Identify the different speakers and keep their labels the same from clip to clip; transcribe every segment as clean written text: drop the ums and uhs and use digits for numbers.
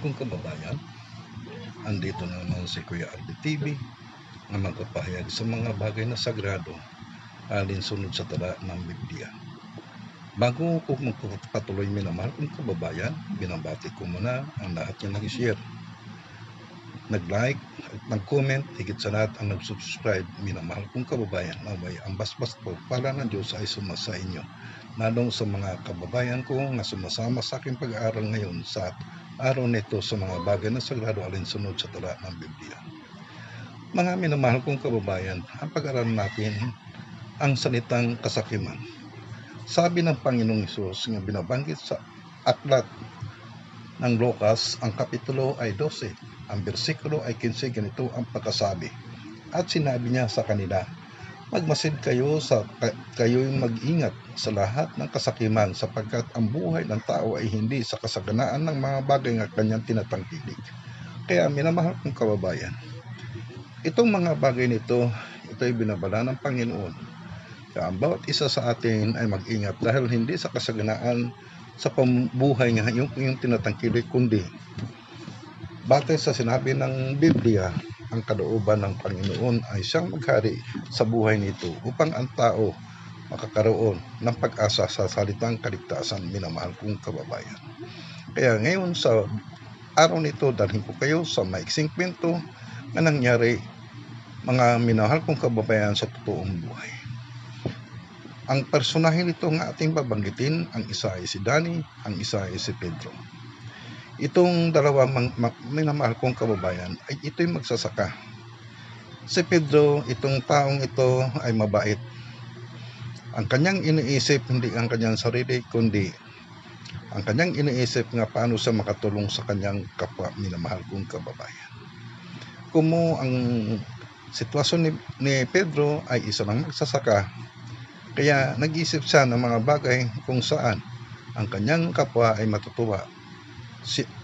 Speaker 1: kong kababayan, andito na naman si Kuya Arby TV na magpapahayag sa mga bagay na sagrado alinsunod sa tala ng Biblia. Bago ko magpapatuloy, minamahal kong kababayan, binabati ko muna ang lahat na nag-share, nag-like at nag-comment, higit sa lahat ang nag-subscribe. Minamahal kong kababayan, naway ang basbas po pala ng Diyos ay sumasa inyo, lalong sa mga kababayan ko na sumasama sa aking pag-aaral ngayon sa araw nito sa mga bagay na sagrado alinsunod sa tala ng Biblia. Mga minamahal kong kababayan, ang pag-aaral natin ang salitang kasakiman. Sabi ng Panginoong Hesus nga binabanggit sa aklat ng Lucas, ang kapitulo ay 12, ang bersikulo ay 15, ganito ang pagkasabi. At sinabi niya sa kanila, magmasid kayo kayo'y mag-ingat sa lahat ng kasakiman, sapagkat ang buhay ng tao ay hindi sa kasaganaan ng mga bagay na kanyang tinatangkilik. Kaya minamahal kong kababayan, itong mga bagay nito, ito ay binabala ng Panginoon. Kaya ang bawat isa sa atin ay mag-ingat dahil hindi sa kasaganaan sa pambuhay nga yung tinatangkilik, kundi batay sa sinabi ng Biblia, ang kalooban ng Panginoon ay siyang maghari sa buhay nito upang ang tao makakaroon ng pag-asa sa salitang kaligtasan. Minamahal kong kababayan, kaya ngayon sa araw nito, dalhin ko kayo sa maiksing kwento na nangyari, mga minamahal kong kababayan, sa totoong buhay. Ang personahe nito nga ating babanggitin, ang isa ay si Dani, ang isa ay si Pedro. Itong dalawa minamahal kong kababayan ay ito'y magsasaka. Si Pedro, itong taong ito ay mabait. Ang kanyang iniisip hindi ang kanyang sarili, kundi ang kanyang iniisip nga paano siya makatulong sa kanyang kapwa. Minamahal kong kababayan, kumo ang sitwasyon ni Pedro ay isa lang magsasaka, kaya nag-isip siya ng mga bagay kung saan ang kanyang kapwa ay matutuwa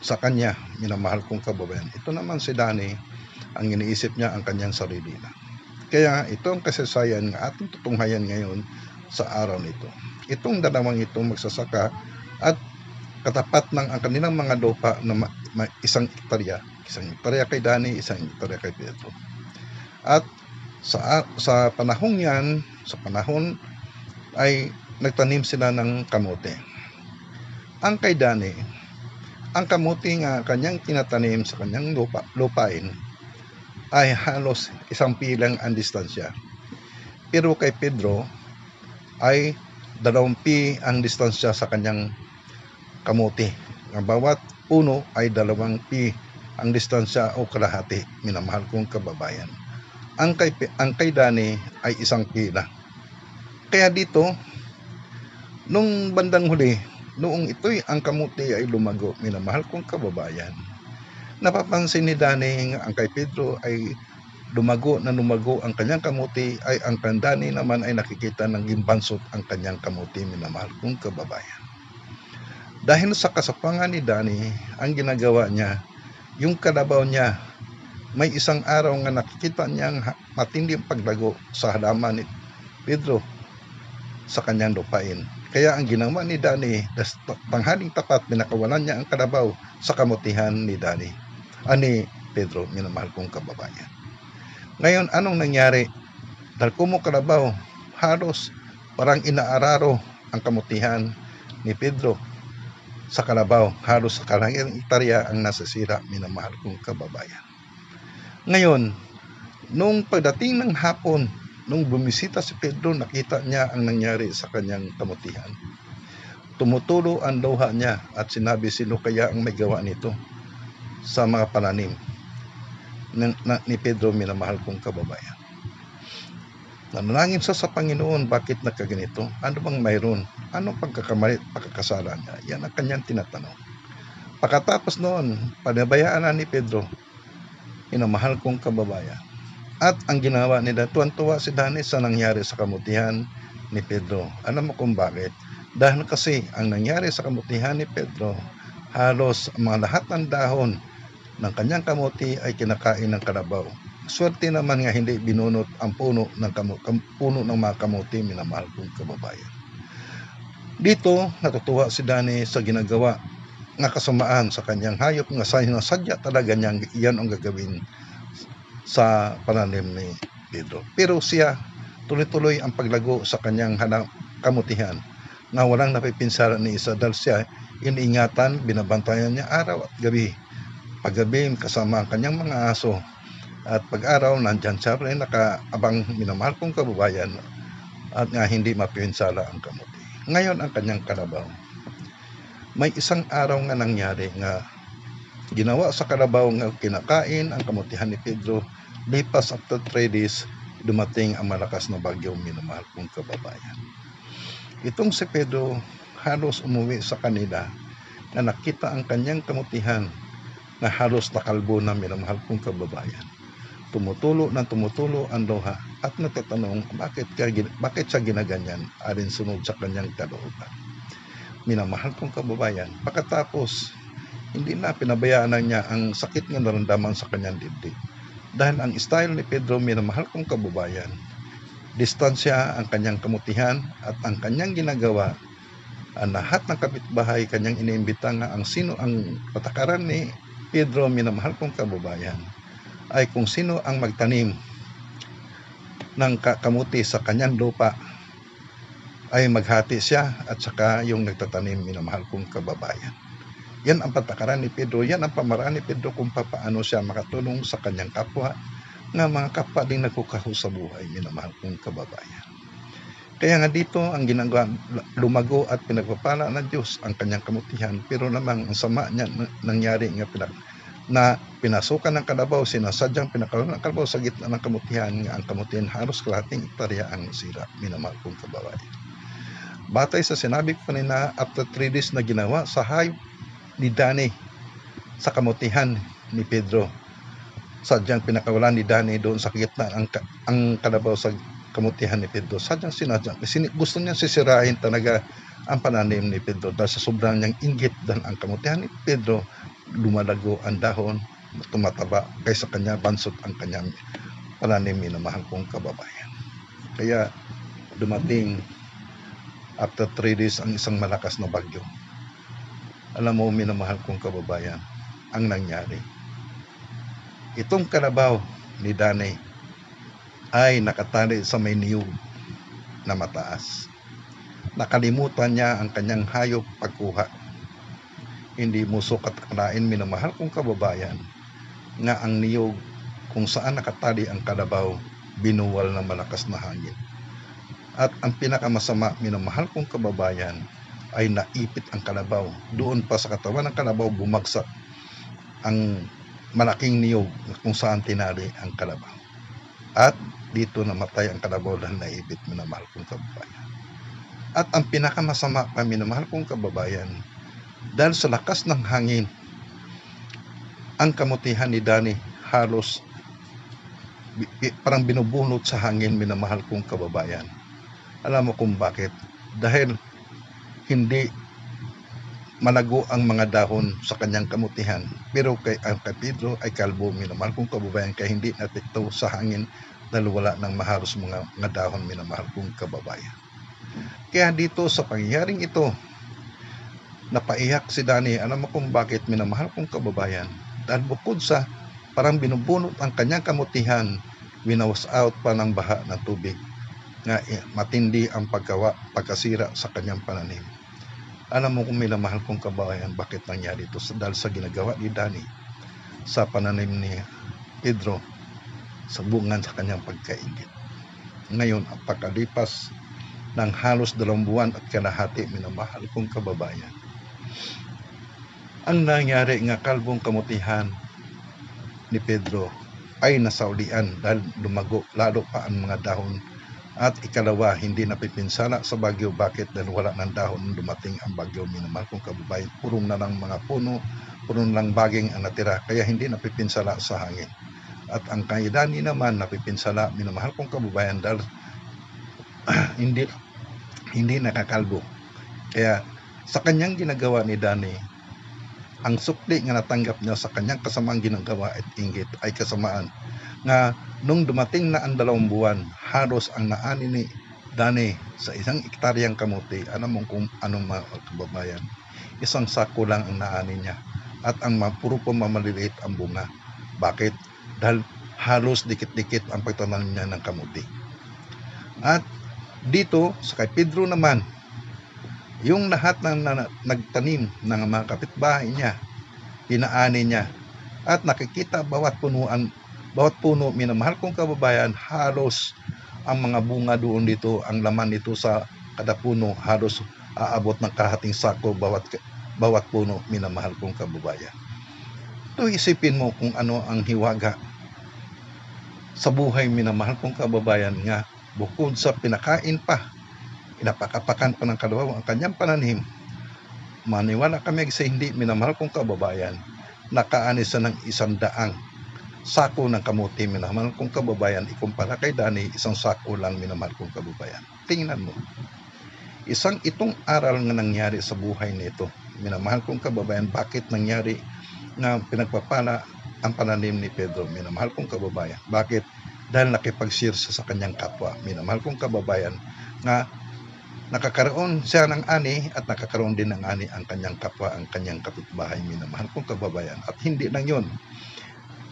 Speaker 1: sa kanya. Minamahal kong kababayan, ito naman si Dani, ang iniisip niya ang kanyang sarili na. Kaya ito ang kasaysayan ng ating tutunghayan ngayon sa araw nito. Itong dalawang ito magsasaka at katapat ng ang kanilang mga lupa na isang hektarya kay Dani, isang hektarya kay Pedro. At sa panahon yan, ay nagtanim sila ng kamote. Ang kay Dani, ang kamuti nga kanyang tinatanim sa kanyang lupain ay halos isang pilang ang distansya. Pero kay Pedro ay 2 pi ang distansya sa kanyang kamuti. Ang bawat puno ay 2 pi ang distansya o kalahati. Minamahal kong kababayan, ang kay Dani ay 1 pi lang. Kaya dito, nung bandang huli, noong ito'y ang kamuti ay lumago, minamahal kong kababayan, napapansin ni Dani ang kay Pedro ay lumago ang kanyang kamuti, ay ang kay Dani naman ay nakikita ng gimbansot ang kanyang kamuti. Minamahal kong kababayan, dahil sa kasapangan ni Dani, ang ginagawa niya, yung kalabaw niya, may isang araw nga nakikita niyang matinding paglago sa halaman ni Pedro sa kanyang lupain. Kaya ang ginawa ni Dani, tanghaling tapat, pinakawalan niya ang kalabaw sa kamutihan ni Dani, ni Pedro. Minamahal kong kababayan, ngayon anong nangyari? Dahil kumo kalabaw, halos parang inaararo ang kamutihan ni Pedro sa kalabaw, halos sa kalangang hektarya ang nasisira. Minamahal kong kababayan, ngayon nung pagdating ng hapon, nung bumisita si Pedro, nakita niya ang nangyari sa kanyang kamutihan. Tumutulo ang luha niya at sinabi, sino kaya ang may gawa nito sa mga pananim ni Pedro? Minamahal kong kababayan, nanalangin siya sa Panginoon, bakit nagkaganito? Ano bang mayroon? Anong pagkakasala niya? Yan ang kanyang tinatanong. Pagkatapos noon, panabayaan na ni Pedro. Minamahal kong kababayan, at ang ginawa nila, tuwan-tuwa si Dani sa nangyari sa kamutihan ni Pedro. Alam mo kung bakit? Dahil kasi ang nangyari sa kamutihan ni Pedro, halos lahat ng dahon ng kanyang kamuti ay kinakain ng kalabaw. Swerte naman nga hindi binunot ang puno ng mga kamuti. Minamahal kong kababayan, dito natutuwa si Dani sa ginagawa nga kasamaan sa kanyang hayop nga sadya talaga niyang iyan ang gagawin sa pananim ni Pedro. Pero siya tuloy-tuloy ang paglago sa kanyang kamutihan nga walang napipinsala ni isa dahil siya iniingatan, binabantayan niya araw at gabi. Paggabi kasama ang kanyang mga aso at pag-araw nandyan siya rin nakaabang minamahal kong kababayan at nga hindi mapinsala ang kamuti. Ngayon ang kanyang kalabaw. May isang araw nga nangyari nga ginawa sa kalabaw nga kinakain ang kamutihan ni Pedro. Lipas after 3 days, dumating ang malakas na bagyo, minamahal kong kababayan. Itong si Pedro halos umuwi sa kanila na nakita ang kanyang kamutihan na halos nakalbo na, minamahal kong kababayan. Tumutulo ang luha at natatanong bakit siya ginaganyan alinsunod sa kanyang kalooban. Minamahal kong kababayan, pagkatapos hindi na pinabayaan niya ang sakit nga naramdaman sa kanyang dibdib. Dahil ang style ni Pedro, minamahal kong kababayan, distansya ang kanyang kamutihan at ang kanyang ginagawa, ang lahat ng kapitbahay kanyang iniimbita nga ang sino ang patakaran ni Pedro, minamahal kong kababayan, ay kung sino ang magtanim ng kamuti sa kanyang lupa ay maghati siya at saka yung nagtatanim, minamahal kong kababayan. Yan ang patakaran ni Pedro, yan ang pamaraan ni Pedro kung paano siya makatulong sa kanyang kapwa na mga kapwa din nagkukaho sa buhay, minamahal kong kababayan. Kaya nga dito ang ginagawa, lumago at pinagpapala ng Diyos ang kanyang kamutihan, pero namang ang sama niya nangyari nga na pinasukan ng kalabaw, sinasadyang pinakaroon ng kalabaw sa gitna ng kamutihan, nga ang kamutihan halos kalahating hektarya ang sira, minamahal kong kababayan. Batay sa sinabi ko kanina, after 3 days na ginawa sa hayop ni Dani sa kamutihan ni Pedro, sadyang pinakawalan ni Dani doon sa gitna ang kalabaw sa kamutihan ni Pedro. Sadyang gusto niya sisirain talaga ang pananim ni Pedro dahil sa sobrang niyang inggit, dahil ang kamutihan ni Pedro lumalago ang dahon, tumataba kaysa kanya bansot ang kanyang pananim, minamahal kong kababayan. Kaya dumating after 3 days ang isang malakas na bagyo. Alam mo, minamahal kong kababayan, ang nangyari, itong kalabaw ni Dani ay nakatali sa may niyog na mataas. Nakalimutan niya ang kanyang hayop pagkuha. Hindi mo sukat akalain, minamahal kong kababayan, nga ang niyog kung saan nakatali ang kalabaw, binuwal ng malakas na hangin. At ang pinakamasama, minamahal kong kababayan, ay naipit ang kalabaw. Doon pa sa katawan ng kalabaw bumagsak ang malaking niyog kung saan tinali ang kalabaw. At dito namatay ang kalabaw dahil naipit, minamahal kong kababayan. At ang pinakamasama pa, minamahal kong kababayan, dahil sa lakas ng hangin, ang kamutihan ni Dani halos parang binubunot sa hangin, minamahal kong kababayan. Alam mo kung bakit? Dahil hindi malago ang mga dahon sa kanyang kamutihan, pero kay Pedro ay kalbo, minamahal kong kababayan, kaya hindi natikto sa hangin dahil wala ng mahalos mga dahon, minamahal kong kababayan. Kaya dito sa pangyayaring ito, napaiyak si Dani. Alam mo kung bakit, minamahal kong kababayan? Dahil bukod sa parang binubunot ang kanyang kamutihan, winawas out pa ng baha ng tubig, nga matindi ang pagkasira sa kanyang pananim. Alam mo kung minamahal kong kababayan, bakit nangyari ito? Dahil sa ginagawa ni Dani sa pananim ni Pedro, sa bungan sa kanyang pagkaingit. Ngayon, ang pagkalipas ng halos 2 buwan at kalahati, minamahal kong kababayan, ang nangyari nga kalbong kamutihan ni Pedro ay nasaulian dahil lumago lalo pa ang mga dahon. At ikalawa, hindi napipinsala sa bagyo. Bakit? Dahil wala ng dahon nung dumating ang bagyo, minamahal kong kababayan. Puro na lang mga puno, puro na lang baging ang natira, kaya hindi napipinsala sa hangin. At ang kay Dani naman napipinsala, minamahal kong kababayan, dahil hindi nakakalbo. Kaya sa kanyang ginagawa ni Dani, ang sukli nga natanggap niya sa kanyang kasamang ginagawa at inggit ay kasamaan nga nung dumating na ang 2 buwan, halos ang naani ni Dani, sa isang ektaryang kamuti, alam mo kung anong mga kababayan, isang sako lang ang naani niya at ang puro po mamaliliit ang bunga. Bakit? Dahil halos dikit-dikit ang pagtatanim niya ng kamuti. At dito sa kay Pedro naman, yung lahat ng nagtanim ng mga kapitbahay niya, pinaani niya at nakikita bawat puno, minamahal kong kababayan, halos ang mga bunga doon dito, ang laman nito sa kada puno halos aabot ng kalahating sako bawat puno, minamahal kong kababayan. Ito isipin mo kung ano ang hiwaga sa buhay, minamahal kong kababayan, nga bukod sa pinakain pa, inapakapakan pa ng kalabaw ang kanyang pananim, maniwala kami sa hindi, minamahal kong kababayan, nakaani sa ng 100 sako ng kamuti, minamahal kong kababayan. Ikumpara kay Dani, isang sako lang, minamahal kong kababayan. Tingnan mo, itong aral nga nangyari sa buhay nito, minamahal kong kababayan. Bakit nangyari na pinagpapala ang pananim ni Pedro, minamahal kong kababayan? Bakit? Dahil nakipag-share sa kanyang kapwa, minamahal kong kababayan, nga nakakaroon siya ng ani at nakakaroon din ng ani ang kanyang kapwa, ang kanyang kapitbahay, minamahal kong kababayan. At hindi lang yun,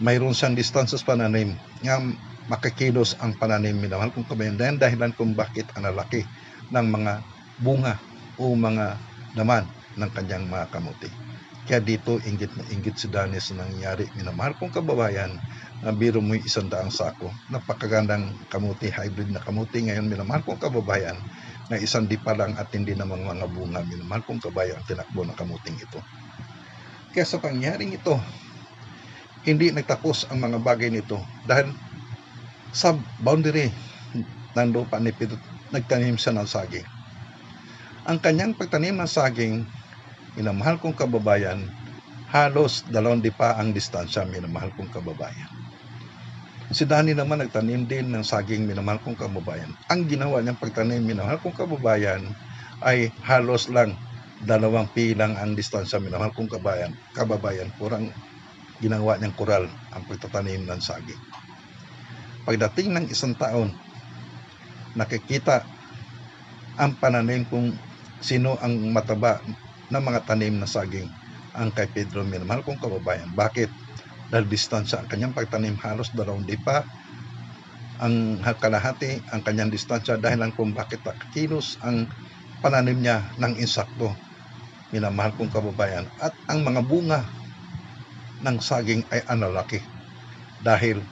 Speaker 1: mayroon siyang distances pananim nga makakilos ang pananim, minamahal kong kababayan, dahilan kung bakit ang lalaki ng mga bunga o mga laman ng kanyang mga kamuti. Kaya dito inggit na inggit si Dani sa nangyari, minamahal kong kababayan. Biro mo 100 sako, napakagandang kamuti, hybrid na kamuti ngayon, minamahal kong kababayan, na isang di pa lang at hindi namang mga bunga, minamahal kong kababayan, ang tinakbo ng kamuting ito. Kaya sa pangyaring ito, hindi nagtapos ang mga bagay nito dahil sa boundary ng lupa ni Pedro, nagtanim siya ng saging. Ang kanyang pagtanim ng saging, minamahal kong kababayan, halos 2 pa ang distansya, minamahal kong kababayan. Si Dani naman nagtanim din ng saging, minamahal kong kababayan. Ang ginawa niyang pagtanim, minamahal kong kababayan, ay halos lang 2 pilang ang distansya, minamahal kong kababayan. Kurang ginawa niyang kural ang pagtatanim ng saging. Pagdating ng 1 taon, nakikita ang pananim kung sino ang mataba na mga tanim na saging, ang kay Pedro, minamahal kong kababayan. Bakit? Dahil distansya ang kanyang pagtanim, halos 2 pa ang kalahati ang kanyang distansya, dahilan kung bakit nakakilos ang pananim niya ng insakto, minamahal kong kababayan. At ang mga bunga ng saging ay analaki dahil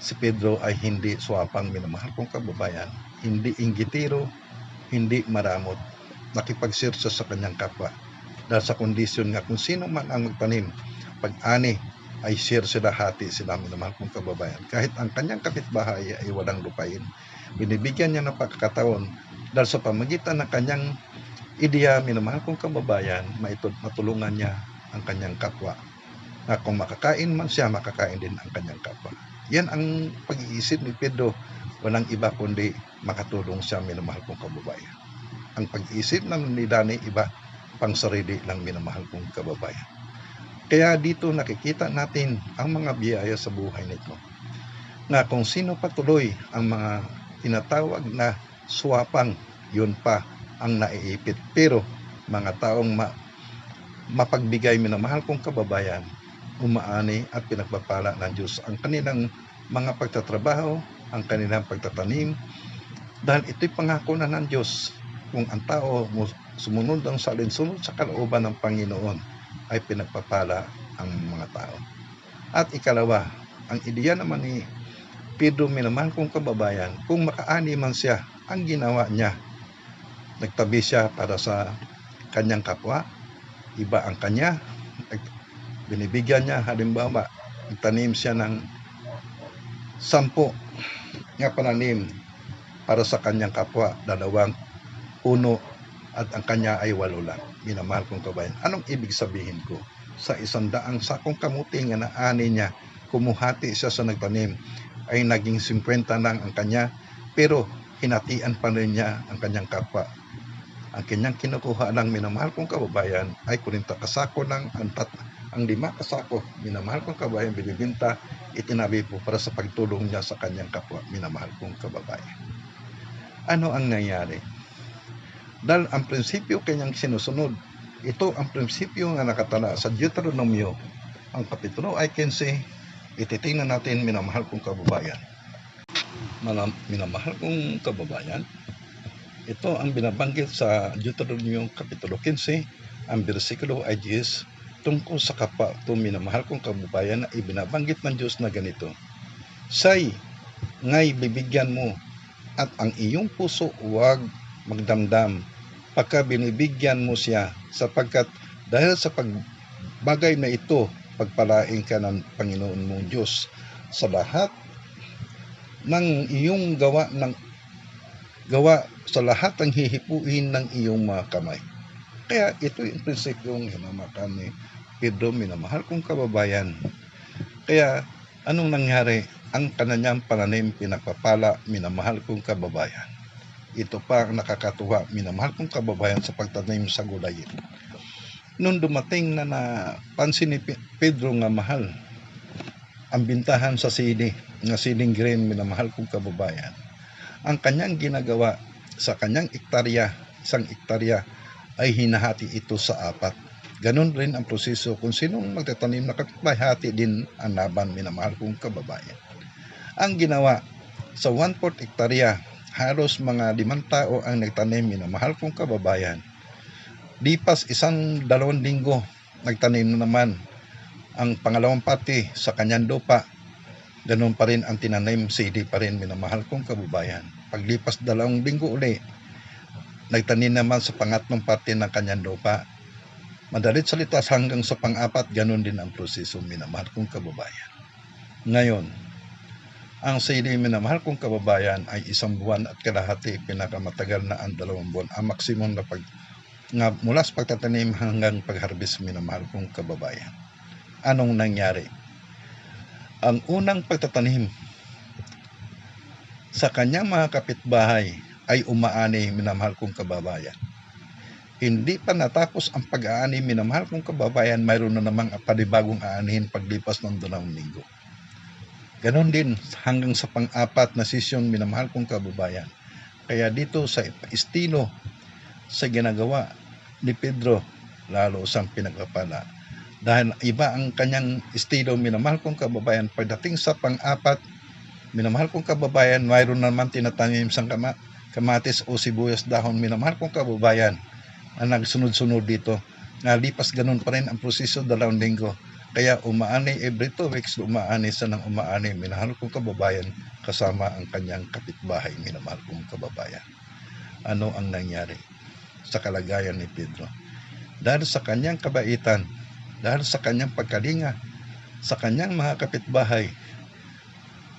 Speaker 1: si Pedro ay hindi swapang, minamahal kong kababayan, hindi inggitiro, hindi maramot, nakipag-share siya sa kanyang kapwa dahil sa kondisyon nga kung sino man ang magtanim, pag-ani ay share sila, hati sila, minamahal kong kababayan. Kahit ang kanyang kapitbahay ay walang lupain, binibigyan niya ng pagkakataon dahil sa pamagitan ng kanyang ideya, minamahal kong kababayan, matulungan niya ang kanyang kapwa, na kung makakain man siya, makakain din ang kanyang kapwa. Yan ang pag-iisip ni Pedro, walang iba kundi makatulong siya, minamahal kong kababayan. Ang pag-iisip naman ni Dani, iba, pang sarili lang, minamahal kong kababayan. Kaya dito nakikita natin ang mga biyaya sa buhay nito, na kung sino patuloy ang mga tinatawag na swapang, yun pa ang naiipit. Pero mga taong mapagbigay, minamahal kong kababayan, umaani at pinagpapala ng Diyos ang kanilang mga pagtatrabaho, ang kanilang pagtatanim, dahil ito'y pangako na ng Diyos. Kung ang tao sumunod ang salinsunod sa kalooban ng Panginoon, ay pinagpapala ang mga tao. At ikalawa, ang ideya naman ni Pedro, minamahal kong kababayan, kung makaani man siya, ang ginawa niya, nagtabi siya para sa kanyang kapwa, iba ang kanya, binibigyan niya, halimbawa, nagtanim siya ng 10 nga pananim para sa kanyang kapwa, 2 puno, at ang kanya ay 8 lang, minamahal kong kabayan. Anong ibig sabihin ko? Sa 100 sakong kamuti nga naani niya, kumuhati siya sa nagtanim, ay naging 50 lang ang kanya, pero hinatian pa rin niya ang kanyang kapwa. Ang kanyang kinukuha lang, minamahal kong kababayan, ay 40 kasako lang, ang 5 kasako, minamahal kong kababayan, binibinta, itinabi po para sa pagtulong niya sa kanyang kapwa, minamahal kong kababayan. Ano ang nangyari? Dahil ang prinsipyo kanyang sinusunod, ito ang prinsipyo nga nakatala sa Deuteronomio, ang kapitulo ay 15. Ititingnan natin, minamahal kong kababayan. Minamahal kong kababayan, ito ang binabanggit sa Deuteronomio kapitulo 15, ang bersikulo ay 10, tungkol sa kapwa. Ito, minamahal kong kababayan, na ibinabanggit ng Diyos na ganito: say ngay bibigyan mo, at ang iyong puso huwag magdamdam pagka binibigyan mo siya, sapagkat dahil sa pagbagay na ito, pagpalain ka ng Panginoon mong Diyos sa lahat ng iyong gawa sa lahat ng hihipuin ng iyong mga kamay. Kaya ito yung prinsipyong hinamakan ni Pedro, minamahal kong kababayan. Kaya anong nangyari? Ang kanyang pananim pinagpapala, minamahal kong kababayan. Ito pa ang nakakatuwa, minamahal kong kababayan, sa pagtanim sa gulayin. Nung dumating na napansin ni Pedro nga mahal ang bintahan sa siling grain, minamahal kong kababayan, ang kanyang ginagawa sa kanyang isang ektarya ay hinahati ito sa 4. Ganon rin ang proseso kung sinong magtatanim na kapitbahay, din ang laban, minamahal kong kababayan. Ang ginawa sa 1/4 ektarya, halos mga 5 tao ang nagtanim, minamahal kong kababayan. Lipas 1-2 linggo, nagtanim na naman ang pangalawang pati sa kanyang lupa. Ganun pa rin ang tinanim, sili pa rin, minamahal kong kababayan. Paglipas 2 linggo uli, nagtanim naman sa pangatlong pati ng kanyang lupa. Madalit salita, hanggang sa pang-4, ganun din ang proseso, minamahal kong kababayan. Ngayon, ang sili, minamahal kong kababayan, ay 1 buwan at kalahati, pinakamatagal na ang 2 buwan, ang maksimum na mula sa pagtatanim hanggang pag-harvest, minamahal kong kababayan. Anong nangyari? Ang unang pagtatanim sa kanyang mga kapitbahay ay umaani, minamahal kong kababayan. Hindi pa natapos ang pag-aani, minamahal kong kababayan, mayroon na namang panibagong aanihin paglipas ng 2 linggo. Ganon din hanggang sa pang-4 na sesyon, minamahal kong kababayan. Kaya dito sa estilo sa ginagawa ni Pedro, lalo siyang pinagpapala. Dahil iba ang kanyang estilo, minamahal kong kababayan. Pagdating sa pang-4, minamahal kong kababayan, mayroon naman tinatanim isang kamatis o sibuyas dahon, minamahal kong kababayan, ang nagsunod-sunod dito. Nalipas ganun pa rin ang proseso 2 linggo. Kaya umaani every 2 weeks, umaani sa nang umaani, minamahal kong kababayan, kasama ang kanyang kapitbahay, minamahal kong kababayan. Ano ang nangyari sa kalagayan ni Pedro? Dahil sa kanyang kabaitan, dahil sa kanyang pagkalinga sa kanyang mga kapitbahay,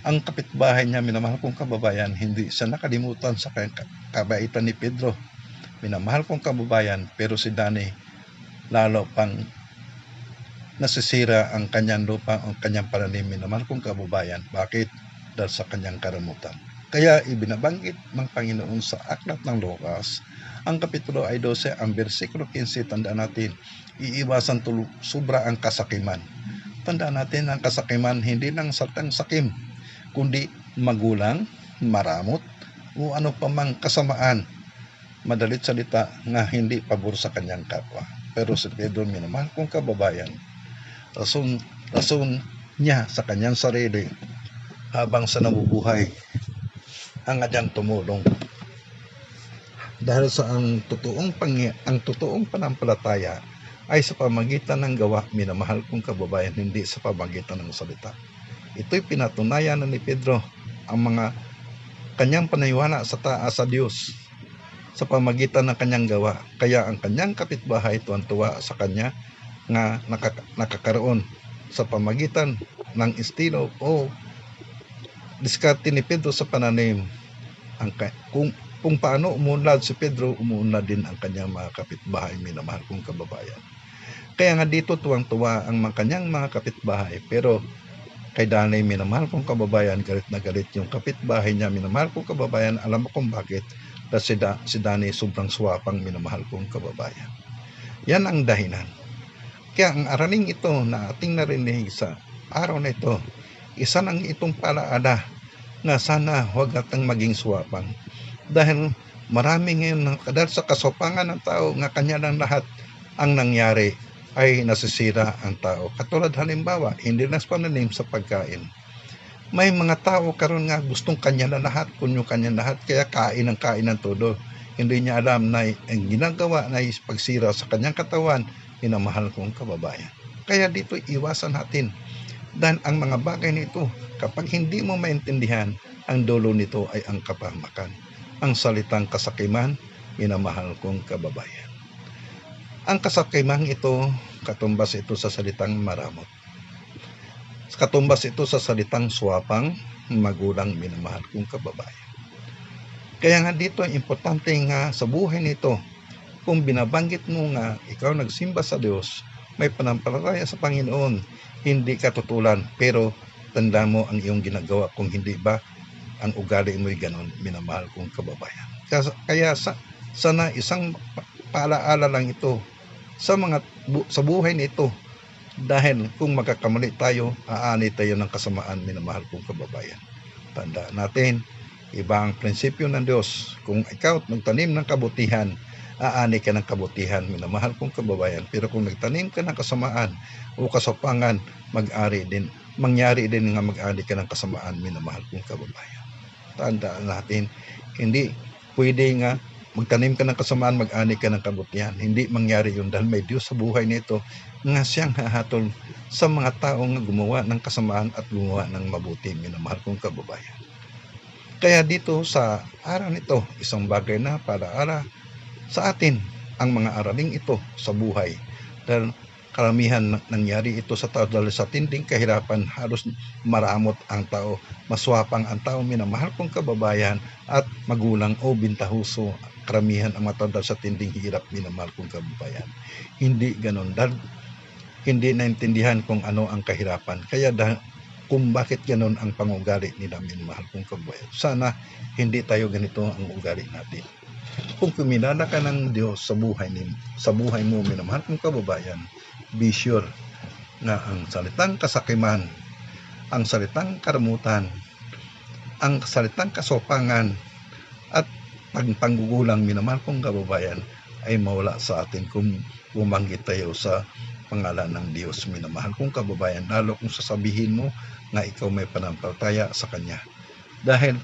Speaker 1: ang kapitbahay niya, minamahal kong kababayan, hindi siya nakalimutan sa kabaitan ni Pedro, minamahal kong kababayan. Pero si Dani, lalo pang nasisira ang kanyang lupa, ang kanyang pananim, minamahal kong kababayan. Bakit? Dahil sa kanyang karamutan. Kaya ibinabanggit ng Panginoon sa aklat ng Lucas, ang kapitulo ay 12, ang bersikulo 15, tandaan natin, iiwasan sobra ang kasakiman. Tandaan natin, ang kasakiman hindi lang saltang sakim, kundi magulang, maramot, o ano pa mang kasamaan. Madalit salita nga hindi pabor sa kanyang kapwa. Pero si Pedro, minamahal kong kababayan, rason niya sa kanyang sarili habang sa nabubuhay ang kanyang tumulong. Dahil sa ang totoong panampalataya ay sa pamagitan ng gawa, minamahal kong kababayan, hindi sa pamagitan ng salita. Ito'y pinatunayan na ni Pedro ang mga kanyang paniniwala sa taas sa Diyos sa pamagitan ng kanyang gawa. Kaya ang kanyang kapitbahay tuwan-tuwa sa kanya nga nakakaroon sa pamagitan ng estilo o diskarte ni Pedro sa pananim. Kung paano umunlad si Pedro, umunlad din ang kanyang mga kapitbahay, minamahal kong kababayan. Kaya nga dito tuwang-tuwa ang kanyang mga kapitbahay. Pero kay Dani, minamahal kong kababayan, galit na galit yung kapitbahay niya, minamahal kong kababayan. Alam mo kung bakit? Kasi si Dani sobrang swapang, minamahal kong kababayan. Yan ang dahilan. Kaya ang araling ito na ating narinig sa araw na ito, isa nang itong palaala na sana huwag natang maging swapang. Dahil marami ngayon, dahil sa kasopangan ng tao, nga kanya lang lahat ang nangyari ay nasisira ang tao. Katulad halimbawa, hindi na pananim sa pagkain. May mga tao karon nga gustong kanya na lahat, kunyo kanya lahat, kaya kain ng todo. Hindi niya alam na ang ginagawa na is pagsira sa kanyang katawan, minamahal kong kababayan. Kaya dito iwasan natin. Dahil ang mga bagay nito, kapag hindi mo maintindihan, ang dulo nito ay ang kapahamakan. Ang salitang kasakiman, minamahal kong kababayan. Ang kasakiman ito, katumbas ito sa salitang maramot. Katumbas ito sa salitang swapang, magulang, minamahal kong kababayan. Kaya nga dito, importante nga sa buhay nito, kung binabanggit mo nga ikaw nagsimba sa Diyos, may panampalataya sa Panginoon, hindi ka tutulan, pero tanda mo ang iyong ginagawa, kung hindi ba ang ugali mo'y ganon, minamahal kong kababayan. Kaya sana isang paalaala lang ito sa buhay nito, dahil kung magkakamali tayo, aani tayo ng kasamaan, minamahal kong kababayan. Tandaan natin, iba ang prinsipyo ng Diyos. Kung ikaw nagtanim ng kabutihan, aani ka ng kabutihan, minamahal kong kababayan. Pero kung nagtanim ka ng kasamaan o kasopangan, mangyari din nga mag-ani ka ng kasamaan, minamahal kong kababayan. Tandaan natin, hindi pwede nga magtanim ka ng kasamaan, mag-ani ka ng kabutihan. Hindi mangyari yun, dahil may Diyos sa buhay nito nga siyang hahatol sa mga taong gumawa ng kasamaan at gumawa ng mabuti, minamahal kong kababayan. Kaya dito sa araw nito, isang bagay na para sa atin ang mga araling ito sa buhay. Dahil karamihan nangyari ito sa tao dahil sa tinding kahirapan, halos maramot ang tao, maswapang ang tao, minamahal kong kababayan, at magulang o bintahuso. Karamihan ang mga tao dahil sa tinding hirap, minamahal kong kababayan. Hindi ganon, dahil hindi naintindihan kung ano ang kahirapan. Kaya kung bakit ganon ang pangugali nila, minamahal kong kababayan. Sana hindi tayo ganito ang ugali natin. Kung kumilala ka ng Diyos sa buhay mo, minamahal kong kababayan, be sure na ang salitang kasakiman, ang salitang karamutan, ang salitang kasopangan, at panggugulang, minamahal kong kababayan, ay mawala sa atin kung bumanggit tayo sa pangalan ng Diyos, minamahal kong kababayan, lalo kung sasabihin mo nga ikaw may panampalataya sa Kanya. Dahil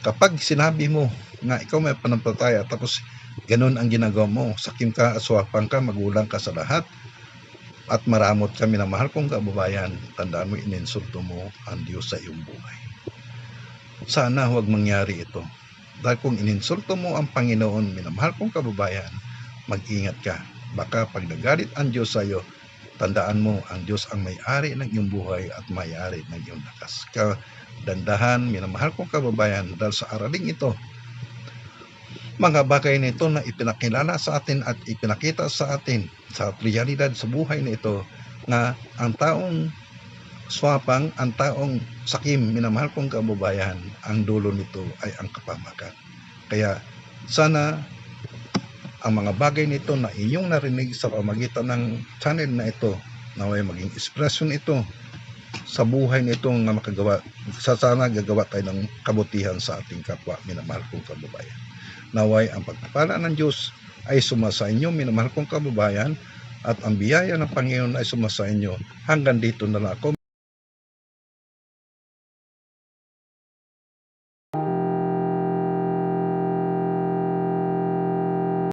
Speaker 1: kapag sinabi mo nga ikaw may panampalataya, tapos ganun ang ginagawa mo, sakim ka, aswapang ka, magulang ka sa lahat, at maramot ka, minamahal kong kababayan, tandaan mo, ininsulto mo ang Diyos sa iyong buhay. Sana huwag mangyari ito. Dahil kung ininsulto mo ang Panginoon, minamahal kong kababayan, mag-ingat ka. Baka pag nagalit ang Diyos sa iyo, tandaan mo, ang Diyos ang may-ari ng iyong buhay at may-ari ng iyong lakas. Dandahan, minamahal kong kababayan, dahil sa araling ito, mga bagay nito na ipinakilala sa atin at ipinakita sa atin sa realidad sa buhay nito, nga ang taong swapang, ang taong sakim, minamahal kong kababayan, ang dulo nito ay ang kapahamakan. Kaya sana ang mga bagay nito na inyong narinig sa pamagitan ng channel na ito, naway maging ekspresyon ito sa buhay nito nga makagawa, sana gagawa tayo ng kabutihan sa ating kapwa, minamahal kong kababayan. Naway ang pagpapala ng Diyos ay sumasa inyo, minamahal kong kababayan, at ang biyaya ng Panginoon ay sumasa inyo. Hanggang dito na lang ako.